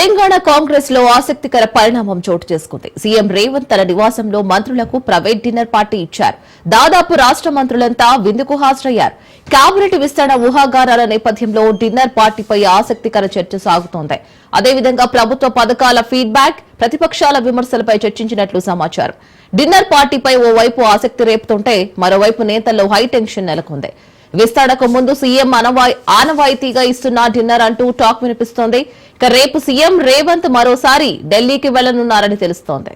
తెలంగాణ కాంగ్రెస్ లో ఆసక్తికర పరిణామం చోటు చేసుకుంది. సీఎం రేవంత్ తన నివాసంలో మంత్రులకు ప్రైవేట్ డిన్నర్ పార్టీ ఇచ్చారు. దాదాపు రాష్ట్ర మంత్రులంతా విందుకు హాజరయ్యారు. కేబినెట్ విస్తరణ ఊహాగానాల నేపథ్యంలో డిన్నర్ పార్టీపై ఆసక్తికర చర్చ సాగుతోంది. అదేవిధంగా ప్రభుత్వ పథకాల ఫీడ్బ్యాక్, ప్రతిపక్షాల విమర్శలపై చర్చించినట్లు సమాచారం. డిన్నర్ పార్టీపై ఓవైపు ఆసక్తి రేపుతుంటే మరోవైపు నేతల్లో హైటెన్షన్ నెలకొంది. విస్తరణకు ముందు సీఎం ఆనవాయితీగా ఇస్తున్న డిన్నర్ అంటూ టాక్ వినిపిస్తోంది. ఇక రేపు సీఎం రేవంత్ మరోసారి ఢిల్లీకి వెళ్లనున్నారని తెలుస్తోంది.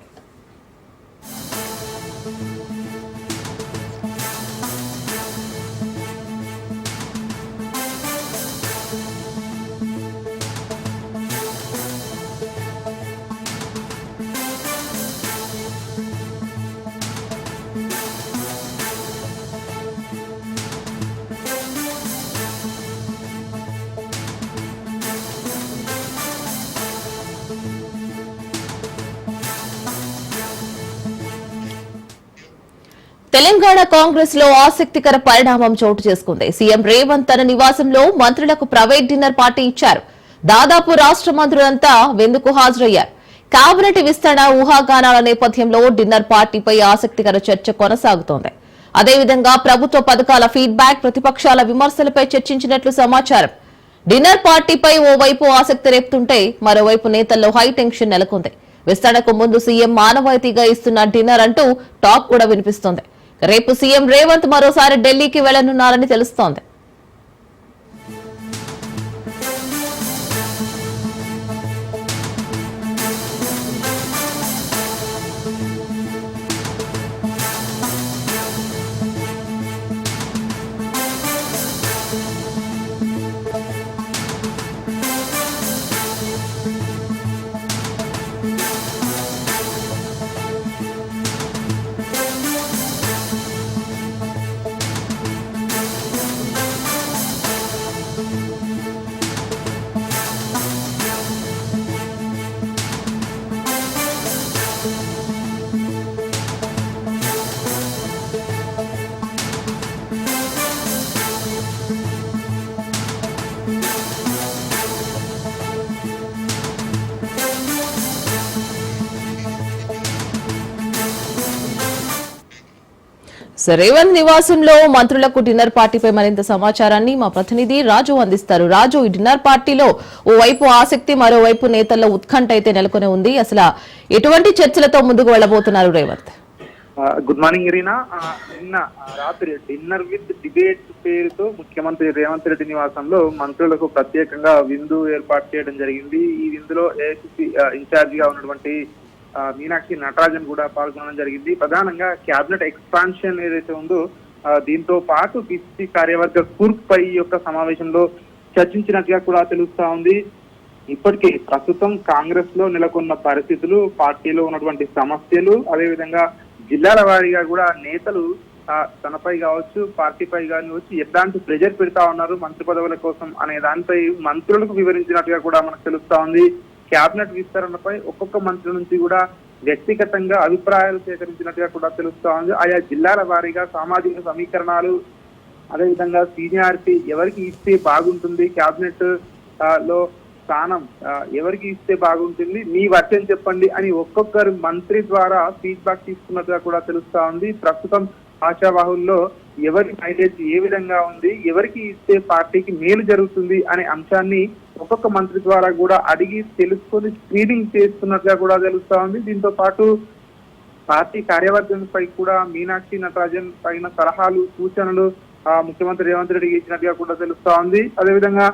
తెలంగాణ కాంగ్రెస్ లో ఆసక్తికర పరిణామం చోటు చేసుకుంది. సీఎం రేవంత్ తన నివాసంలో మంత్రులకు ప్రైవేట్ డిన్నర్ పార్టీ ఇచ్చారు. దాదాపు రాష్ట్ర మంత్రులంతా విందుకు హాజరయ్యారు. కేబినెట్ విస్తరణ ఊహాగానాల నేపథ్యంలో డిన్నర్ పార్టీపై ఆసక్తికర చర్చ కొనసాగుతోంది. అదేవిధంగా ప్రభుత్వ పథకాల ఫీడ్బ్యాక్, ప్రతిపక్షాల విమర్శలపై చర్చించినట్లు సమాచారం. డిన్నర్ పార్టీపై ఓవైపు ఆసక్తి రేపుతుంటే మరోవైపు నేతల్లో హైటెన్షన్ నెలకొంది. విస్తరణకు ముందు సీఎం ఆనవాయితీగా ఇస్తున్న డిన్నర్ అంటూ టాక్ కూడా వినిపిస్తోంది. రేపు సీఎం రేవంత్ మరోసారి ఢిల్లీకి వెళ్లనున్నారని తెలుస్తోంది. రేవంత్ నివాసంలో మంత్రులకు డిన్నర్ పార్టీపై మరింత సమాచారాన్ని మా ప్రతినిధి రాజు అందిస్తారు. రాజు, ఈ డిన్నర్ పార్టీలో ఓవైపు ఆసక్తి, మరోవైపు నేతల్లో ఉత్కంఠ అయితే నెలకొని ఉంది. అసలు ఎటువంటి చర్చలతో ముందుకు వెళ్లబోతున్నారు రేవంత్? Good morning Irina. నిన్న రాత్రి డిన్నర్ విత్ డిబేట్ పేరుతో ముఖ్యమంత్రి రేవంత్ రెడ్డి నివాసంలో మంత్రులకు ప్రత్యేకంగా విందు ఏర్పాటు చేయడం జరిగింది. ఈ విందులో ఏఐసిసి ఇన్ఛార్జ్ గా ఉన్నటువంటి మీనాక్షి నటరాజన్ కూడా పాల్గొనడం జరిగింది. ప్రధానంగా క్యాబినెట్ ఎక్స్పాన్షన్ ఏదైతే ఉందో దీంతో పాటు పిసిసి కార్యవర్గ కూర్పు పై యొక్క సమావేశంలో చర్చించినట్టుగా కూడా తెలుస్తా ఉంది. ఇప్పటికే ప్రస్తుతం కాంగ్రెస్ లో నెలకొన్న పరిస్థితులు, పార్టీలో ఉన్నటువంటి సమస్యలు, అదేవిధంగా జిల్లాల వారీగా కూడా నేతలు తనపై కావచ్చు, పార్టీపై కావచ్చు ఎట్లాంటి ప్రెజర్ పెడతా ఉన్నారు మంత్రి పదవుల కోసం అనే దానిపై మంత్రులకు వివరించినట్టుగా కూడా మనకు తెలుస్తా ఉంది. క్యాబినెట్ విస్తరణపై ఒక్కొక్క మంత్రి నుంచి కూడా వ్యక్తిగతంగా అభిప్రాయాలు సేకరించినట్టుగా కూడా తెలుస్తా ఉంది. ఆయా జిల్లాల వారీగా సామాజిక సమీకరణాలు, అదేవిధంగా సీనియారిటీ ఎవరికి ఇస్తే బాగుంటుంది, క్యాబినెట్ లో స్థానం ఎవరికి ఇస్తే బాగుంటుంది, మీ వర్షన్ చెప్పండి అని ఒక్కొక్కరు మంత్రి ద్వారా ఫీడ్బ్యాక్ తీసుకున్నట్టుగా కూడా తెలుస్తా ఉంది. ప్రస్తుతం ఆశావాహుల్లో ఎవరి మైలేజ్ ఏ విధంగా ఉంది, ఎవరికి ఇస్తే పార్టీకి మేలు జరుగుతుంది అనే అంశాన్ని ఒక్కొక్క మంత్రి ద్వారా కూడా అడిగి తెలుసుకొని స్క్రీనింగ్ చేస్తున్నట్టుగా కూడా తెలుస్తా ఉంది. దీంతో పాటు పార్టీ కార్యవర్గంపై కూడా మీనాక్షి నటరాజన్ పైన సలహాలు, సూచనలు ముఖ్యమంత్రి రేవంత్ రెడ్డికి ఇచ్చినట్టుగా కూడా తెలుస్తా ఉంది. అదేవిధంగా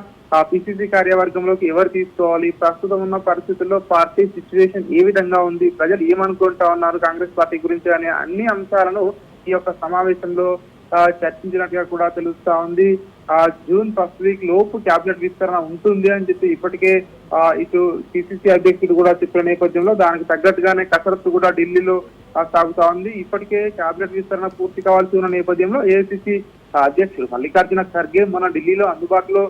పిసిసి కార్యవర్గంలోకి ఎవరు తీసుకోవాలి, ప్రస్తుతం ఉన్న పరిస్థితుల్లో పార్టీ సిచ్యువేషన్ ఏ విధంగా ఉంది, ప్రజలు ఏమనుకుంటా ఉన్నారు కాంగ్రెస్ పార్టీ గురించి అనే అన్ని అంశాలను ఈ యొక్క సమావేశంలో చర్చించినట్టుగా కూడా తెలుస్తా ఉంది. జూన్ ఫస్ట్ వీక్ లోపు క్యాబినెట్ విస్తరణ ఉంటుంది అని చెప్పి ఇప్పటికే ఇటు పిసిసి అధ్యక్షుడు కూడా చెప్పిన నేపథ్యంలో దానికి తగ్గట్టుగానే కసరత్తు కూడా ఢిల్లీలో సాగుతా ఉంది. ఇప్పటికే క్యాబినెట్ విస్తరణ పూర్తి కావాల్సి ఉన్న నేపథ్యంలో ఏఐసిసి అధ్యక్షుడు మల్లికార్జున ఖర్గే మన ఢిల్లీలో అందుబాటులో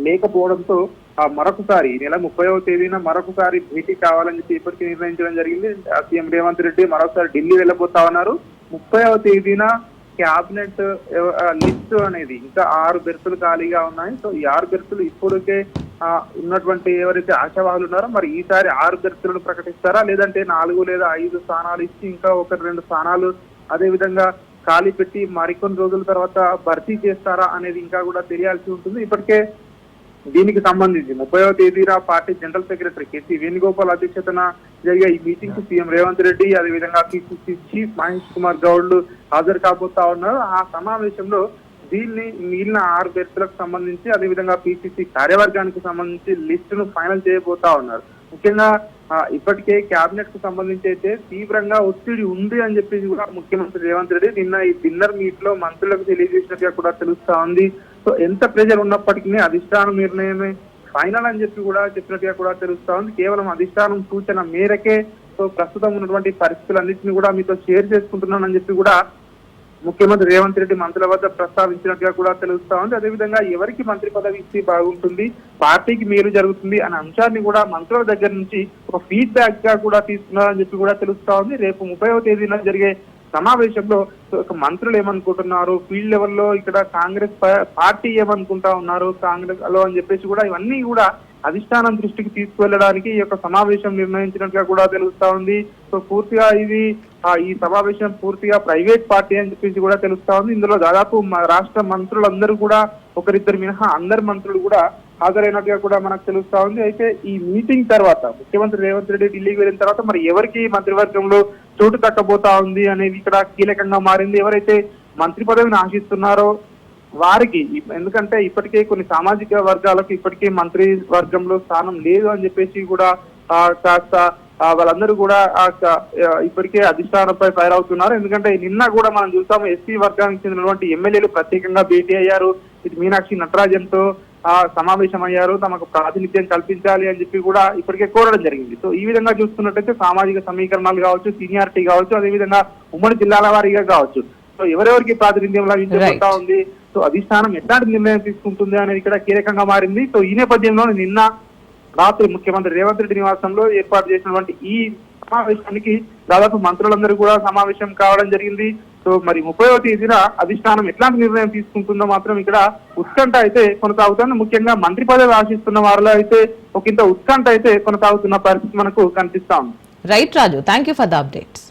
లేకపోవడంతో మరొకసారి ఈ నెల 30వ తేదీన మరొకసారి భేటీ కావాలని చెప్పి ఇప్పటికీ నిర్ణయించడం జరిగింది. సీఎం రేవంత్ రెడ్డి మరొకసారి ఢిల్లీ వెళ్ళబోతా ఉన్నారు. 30వ తేదీన క్యాబినెట్ లిస్ట్ అనేది ఇంకా 6 బెర్తులు ఖాళీగా ఉన్నాయి. సో ఈ 6 బెర్తులు ఇప్పటికే ఉన్నటువంటి ఎవరైతే ఆశావాహులు ఉన్నారో మరి ఈసారి 6 అభ్యర్థులను ప్రకటిస్తారా, లేదంటే 4 లేదా 5 స్థానాలు ఇచ్చి ఇంకా 1-2 స్థానాలు అదే విధంగా ఖాళీ పెట్టి మరికొన్ని రోజుల తర్వాత భర్తీ చేస్తారా అనేది ఇంకా కూడా తెలియాల్సి ఉంటుంది. ఇప్పటికే దీనికి సంబంధించి 30వ తేదీన party general secretary KC Venugopal అధ్యక్షతన జరిగే ఈ మీటింగ్ కు సీఎం రేవంత్ రెడ్డి అదేవిధంగా పిసిసి చీఫ్ మహేష్ కుమార్ గౌడ్ హాజరు కాబోతా ఉన్నారు. ఆ సమావేశంలో దీన్ని మిగిలిన 6 అభ్యర్థులకు సంబంధించి అదేవిధంగా పిసిసి కార్యవర్గానికి సంబంధించి లిస్టును ఫైనల్ చేయబోతా ఉన్నారు. ముఖ్యంగా ఇప్పటికే కేబినెట్ కు సంబంధించి అయితే తీవ్రంగా ఒత్తిడి ఉంది అని చెప్పేసి కూడా ముఖ్యమంత్రి రేవంత్ రెడ్డి నిన్న ఈ డిన్నర్ మీట్ లో మంత్రులకు తెలియజేసినట్టుగా కూడా తెలుస్తా ఉంది. సో ఎంత ప్రెజర్ ఉన్నప్పటికీ అధిష్టానం నిర్ణయమే ఫైనల్ అని చెప్పి కూడా చెప్పినట్టుగా కూడా తెలుస్తా ఉంది. కేవలం అధిష్టానం సూచన మేరకే సో ప్రస్తుతం ఉన్నటువంటి పరిస్థితులన్నింటినీ కూడా మీతో షేర్ చేసుకుంటున్నానని చెప్పి కూడా ముఖ్యమంత్రి రేవంత్ రెడ్డి మంత్రుల వద్ద ప్రస్తావించినట్టుగా కూడా తెలుస్తా ఉంది. అదేవిధంగా ఎవరికి మంత్రి పదవి ఇస్తే బాగుంటుంది, పార్టీకి మేలు జరుగుతుంది అనే అంశాన్ని కూడా మంత్రుల దగ్గర నుంచి ఒక ఫీడ్బ్యాక్ గా కూడా తీసుకున్నారని చెప్పి కూడా తెలుస్తా ఉంది. రేపు 30వ తేదీన జరిగే సమావేశంలో ఒక మంత్రులు ఏమనుకుంటున్నారు, ఫీల్డ్ లెవెల్లో ఇక్కడ కాంగ్రెస్ పార్టీ ఏమనుకుంటా ఉన్నారు కాంగ్రెస్ లో అని చెప్పేసి కూడా ఇవన్నీ కూడా అధిష్టానం దృష్టికి తీసుకువెళ్ళడానికి ఈ యొక్క సమావేశం నిర్ణయించినట్టుగా కూడా తెలుస్తా ఉంది. సో పూర్తిగా ఇది ఈ సమావేశం పూర్తిగా ప్రైవేట్ పార్టీ అని చెప్పేసి కూడా తెలుస్తా ఉంది. ఇందులో దాదాపు రాష్ట్ర మంత్రులందరూ కూడా ఒకరిద్దరు మినహా అందరు మంత్రులు కూడా హాజరైనట్టుగా కూడా మనకు తెలుస్తా ఉంది. అయితే ఈ మీటింగ్ తర్వాత ముఖ్యమంత్రి రేవంత్ రెడ్డి ఢిల్లీకి వెళ్ళిన తర్వాత మరి ఎవరికి మంత్రివర్గంలో చోటు తక్కబోతా ఉంది అనేది ఇక్కడ కీలకంగా మారింది. ఎవరైతే మంత్రి పదవిని ఆశిస్తున్నారో వారికి, ఎందుకంటే ఇప్పటికే కొన్ని సామాజిక వర్గాలకు ఇప్పటికే మంత్రి వర్గంలో స్థానం లేదు అని చెప్పేసి కూడా కాస్త వాళ్ళందరూ కూడా ఇప్పటికే అధిష్టానంపై ఫైర్ అవుతున్నారు. ఎందుకంటే నిన్న కూడా మనం చూసాము ఎస్సీ వర్గానికి చెందినటువంటి ఎమ్మెల్యేలు ప్రత్యేకంగా భేటీ అయ్యారు. ఇటు మీనాక్షి నటరాజన్ తో సమావేశం అయ్యారు, తమకు ప్రాతినిధ్యం కల్పించాలి అని చెప్పి కూడా ఇప్పటికే కోరడం జరిగింది. సో ఈ విధంగా చూస్తున్నట్టయితే సామాజిక సమీకరణాలు కావచ్చు, సీనియారిటీ కావచ్చు, అదేవిధంగా ఉమ్మడి జిల్లాల వారీగా కావచ్చు, సో ఎవరెవరికి ప్రాతినిధ్యం లభించబోతా ఉంది, సో అధిష్టానం ఎట్లాంటి నిర్ణయం తీసుకుంటుంది అనేది ఇక్కడ కీలకంగా మారింది. సో ఈ నేపథ్యంలో నిన్న రాత్రి ముఖ్యమంత్రి రేవంత్ రెడ్డి నివాసంలో ఏర్పాటు చేసినటువంటి ఈ సమావేశానికి దాదాపు మంత్రులందరూ కూడా సమావేశం కావడం జరిగింది. సో మరి 30వ తేదీన అధిష్టానం ఎట్లాంటి నిర్ణయం తీసుకుంటుందో మాత్రం ఇక్కడ ఉత్కంఠ అయితే కొనసాగుతుంది. ముఖ్యంగా మంత్రి పదవి ఆశిస్తున్న వారిలో అయితే ఒకంత ఉత్కంఠ అయితే కొనసాగుతున్న పరిస్థితి మనకు కనిపిస్తా ఉంది. Right Raju, thank you for the updates.